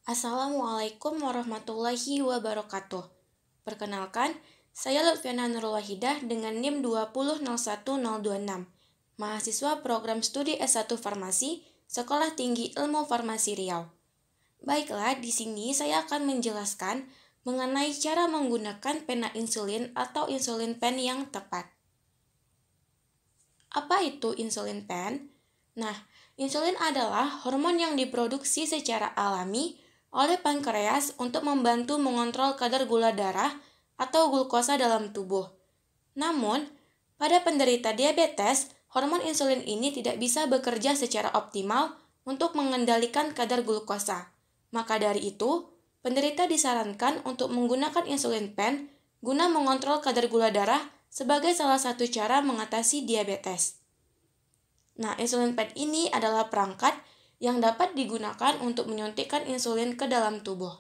Assalamualaikum warahmatullahi wabarakatuh. Perkenalkan, saya Lutfiana Nurul Wahidah dengan NIM 2001026, mahasiswa program studi S1 Farmasi, Sekolah Tinggi Ilmu Farmasi Riau. Baiklah, di sini saya akan menjelaskan mengenai cara menggunakan pena insulin atau insulin pen yang tepat. Apa itu insulin pen? Nah, insulin adalah hormon yang diproduksi secara alami oleh pankreas untuk membantu mengontrol kadar gula darah atau glukosa dalam tubuh. Namun, pada penderita diabetes, hormon insulin ini tidak bisa bekerja secara optimal untuk mengendalikan kadar glukosa. Maka dari itu, penderita disarankan untuk menggunakan insulin pen guna mengontrol kadar gula darah sebagai salah satu cara mengatasi diabetes. Nah, insulin pen ini adalah perangkat yang dapat digunakan untuk menyuntikkan insulin ke dalam tubuh.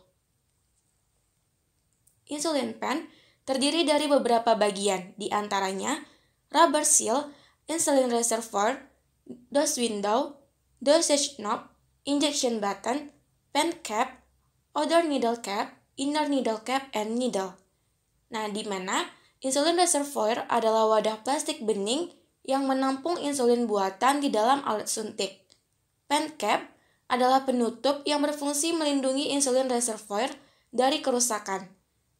Insulin pen terdiri dari beberapa bagian, di antaranya rubber seal, insulin reservoir, dose window, dosage knob, injection button, pen cap, outer needle cap, inner needle cap, and needle. Nah, di mana insulin reservoir adalah wadah plastik bening yang menampung insulin buatan di dalam alat suntik. Pen cap adalah penutup yang berfungsi melindungi insulin reservoir dari kerusakan.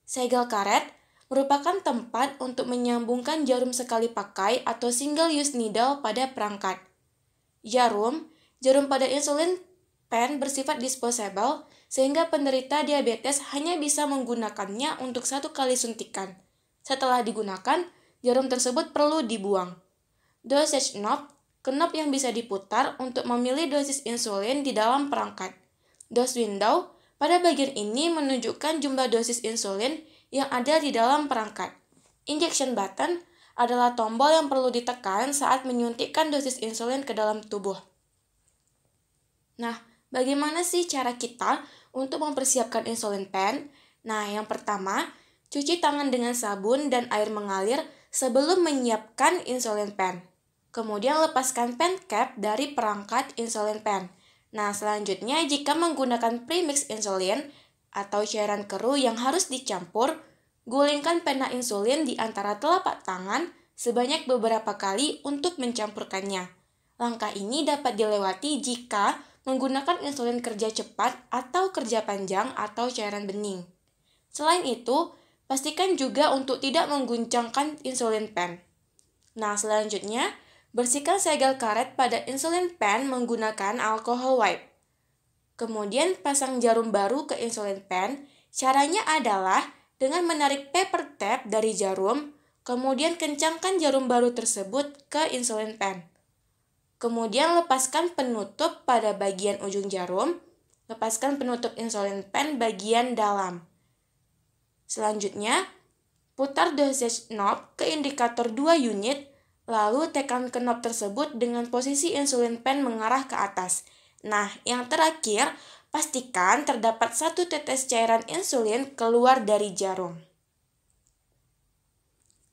Segel karet merupakan tempat untuk menyambungkan jarum sekali pakai atau single-use needle pada perangkat. Jarum pada insulin pen bersifat disposable sehingga penderita diabetes hanya bisa menggunakannya untuk satu kali suntikan. Setelah digunakan, jarum tersebut perlu dibuang. Dosage knob, knob yang bisa diputar untuk memilih dosis insulin di dalam perangkat. Dose window, pada bagian ini menunjukkan jumlah dosis insulin yang ada di dalam perangkat. Injection button adalah tombol yang perlu ditekan saat menyuntikkan dosis insulin ke dalam tubuh. Nah, bagaimana sih cara kita untuk mempersiapkan insulin pen? Nah, yang pertama, cuci tangan dengan sabun dan air mengalir sebelum menyiapkan insulin pen. Kemudian lepaskan pen cap dari perangkat insulin pen. Nah, selanjutnya jika menggunakan premix insulin atau cairan keruh yang harus dicampur, gulingkan pena insulin di antara telapak tangan sebanyak beberapa kali untuk mencampurkannya. Langkah ini dapat dilewati jika menggunakan insulin kerja cepat atau kerja panjang atau cairan bening. Selain itu, pastikan juga untuk tidak mengguncangkan insulin pen. Nah, selanjutnya, bersihkan segel karet pada insulin pen menggunakan alcohol wipe. Kemudian pasang jarum baru ke insulin pen. Caranya adalah dengan menarik paper tap dari jarum, kemudian kencangkan jarum baru tersebut ke insulin pen. Kemudian lepaskan penutup pada bagian ujung jarum, lepaskan penutup insulin pen bagian dalam. Selanjutnya, putar dosage knob ke indikator 2 unit, lalu tekan knob tersebut dengan posisi insulin pen mengarah ke atas. Nah, yang terakhir, pastikan terdapat 1 tetes cairan insulin keluar dari jarum.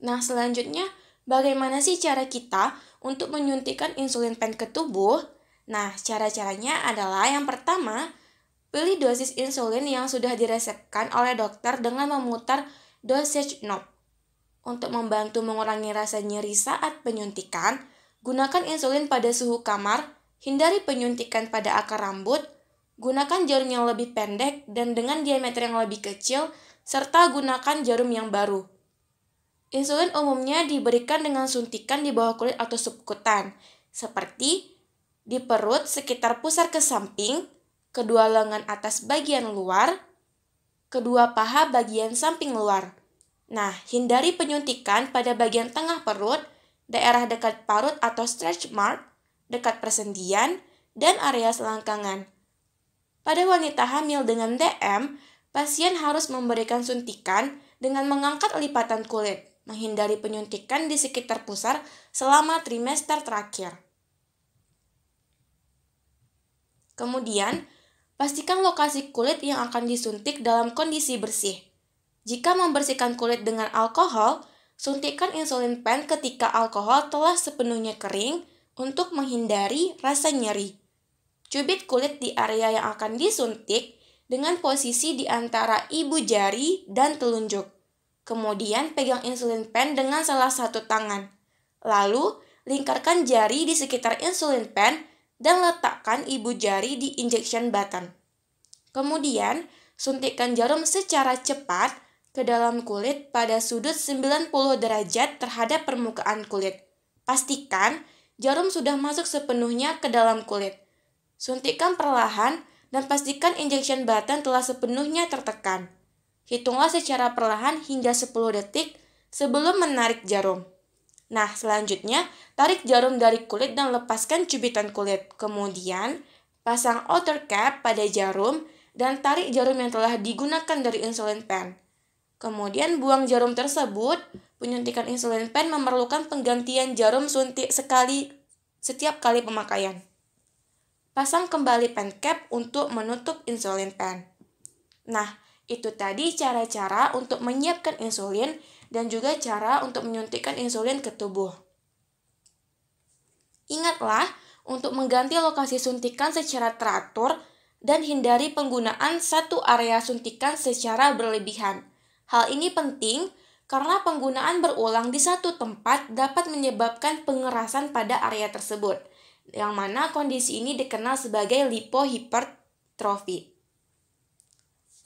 Nah, selanjutnya, bagaimana sih cara kita untuk menyuntikkan insulin pen ke tubuh? Nah, cara-caranya adalah yang pertama, pilih dosis insulin yang sudah diresepkan oleh dokter dengan memutar dosage knob. Untuk membantu mengurangi rasa nyeri saat penyuntikan, gunakan insulin pada suhu kamar, hindari penyuntikan pada akar rambut, gunakan jarum yang lebih pendek dan dengan diameter yang lebih kecil, serta gunakan jarum yang baru. Insulin umumnya diberikan dengan suntikan di bawah kulit atau subkutan, seperti di perut sekitar pusar ke samping, kedua lengan atas bagian luar, kedua paha bagian samping luar. Nah, hindari penyuntikan pada bagian tengah perut, daerah dekat parut atau stretch mark, dekat persendian, dan area selangkangan. Pada wanita hamil dengan DM, pasien harus memberikan suntikan dengan mengangkat lipatan kulit, menghindari penyuntikan di sekitar pusar selama trimester terakhir. Kemudian, pastikan lokasi kulit yang akan disuntik dalam kondisi bersih. Jika membersihkan kulit dengan alkohol, suntikan insulin pen ketika alkohol telah sepenuhnya kering untuk menghindari rasa nyeri. Cubit kulit di area yang akan disuntik dengan posisi di antara ibu jari dan telunjuk. Kemudian pegang insulin pen dengan salah satu tangan. Lalu, lingkarkan jari di sekitar insulin pen dan letakkan ibu jari di injection button. Kemudian, suntikkan jarum secara cepat ke dalam kulit pada sudut 90 derajat terhadap permukaan kulit. Pastikan jarum sudah masuk sepenuhnya ke dalam kulit. Suntikkan perlahan dan pastikan injection button telah sepenuhnya tertekan. Hitunglah secara perlahan hingga 10 detik sebelum menarik jarum. Nah, selanjutnya tarik jarum dari kulit dan lepaskan cubitan kulit. Kemudian, pasang outer cap pada jarum dan tarik jarum yang telah digunakan dari insulin pen. Kemudian buang jarum tersebut. Penyuntikan insulin pen memerlukan penggantian jarum suntik setiap kali pemakaian. Pasang kembali pen cap untuk menutup insulin pen. Nah, itu tadi cara-cara untuk menyiapkan insulin dan juga cara untuk menyuntikkan insulin ke tubuh. Ingatlah untuk mengganti lokasi suntikan secara teratur dan hindari penggunaan satu area suntikan secara berlebihan. Hal ini penting karena penggunaan berulang di satu tempat dapat menyebabkan pengerasan pada area tersebut, yang mana kondisi ini dikenal sebagai lipohipertrofi.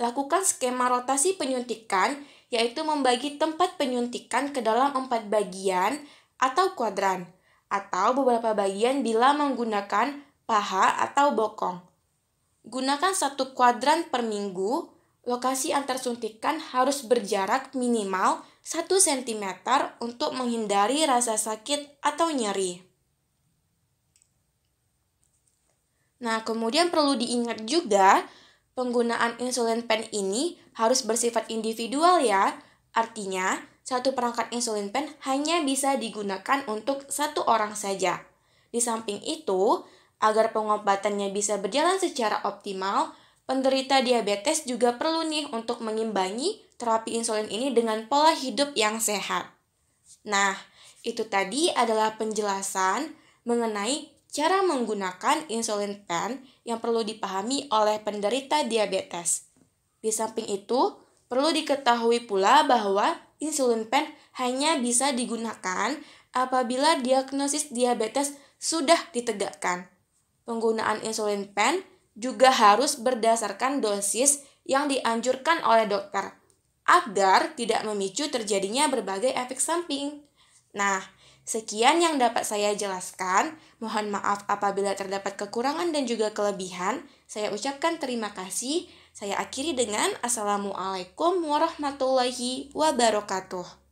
Lakukan skema rotasi penyuntikan, yaitu membagi tempat penyuntikan ke dalam 4 bagian atau kuadran, atau beberapa bagian bila menggunakan paha atau bokong. Gunakan 1 kuadran per minggu. Lokasi antar suntikan harus berjarak minimal 1 cm untuk menghindari rasa sakit atau nyeri. Nah, kemudian perlu diingat juga, penggunaan insulin pen ini harus bersifat individual ya. Artinya, satu perangkat insulin pen hanya bisa digunakan untuk 1 orang saja. Di samping itu, agar pengobatannya bisa berjalan secara optimal, penderita diabetes juga perlu nih untuk mengimbangi terapi insulin ini dengan pola hidup yang sehat. Nah, itu tadi adalah penjelasan mengenai cara menggunakan insulin pen yang perlu dipahami oleh penderita diabetes. Di samping itu, perlu diketahui pula bahwa insulin pen hanya bisa digunakan apabila diagnosis diabetes sudah ditegakkan. Penggunaan insulin pen juga harus berdasarkan dosis yang dianjurkan oleh dokter, agar tidak memicu terjadinya berbagai efek samping. Nah, sekian yang dapat saya jelaskan. Mohon maaf apabila terdapat kekurangan dan juga kelebihan. Saya ucapkan terima kasih. Saya akhiri dengan Assalamualaikum warahmatullahi wabarakatuh.